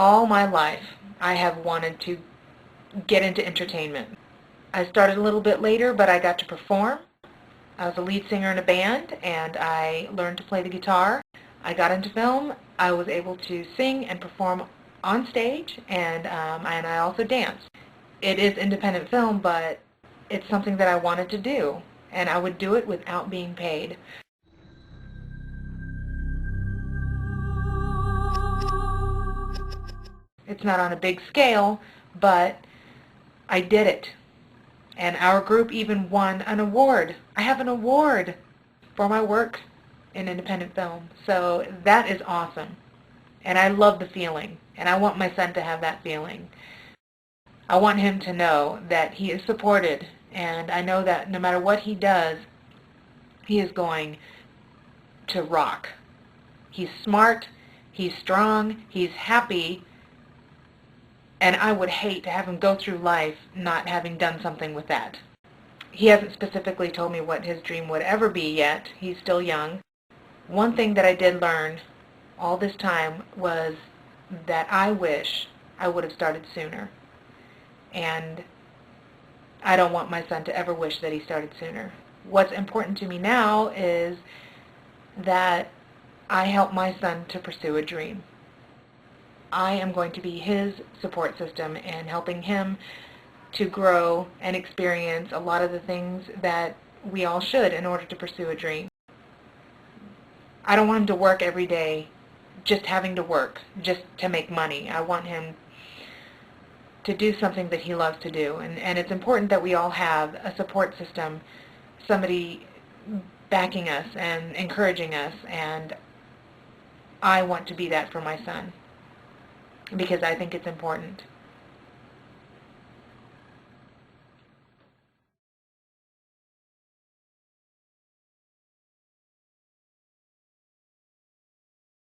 All my life, I have wanted to get into entertainment. I started a little bit later, but I got to perform. I was a lead singer in a band, and I learned to play the guitar. I got into film. I was able to sing and perform on stage, and I also dance. It is independent film, but it's something that I wanted to do, and I would do it without being paid. It's not on a big scale, but I did it. And our group even won an award. I have an award for my work in independent film. So that is awesome. And I love the feeling. And I want my son to have that feeling. I want him to know that he is supported. And I know that no matter what he does, he is going to rock. He's smart, he's strong, he's happy, and I would hate to have him go through life not having done something with that. He hasn't specifically told me what his dream would ever be yet. He's still young. One thing that I did learn all this time was that I wish I would have started sooner. And I don't want my son to ever wish that he started sooner. What's important to me now is that I help my son to pursue a dream. I am going to be his support system and helping him to grow and experience a lot of the things that we all should in order to pursue a dream. I don't want him to work every day just having to work, just to make money. I want him to do something that he loves to do. And it's important that we all have a support system, somebody backing us and encouraging us, and I want to be that for my son because I think it's important.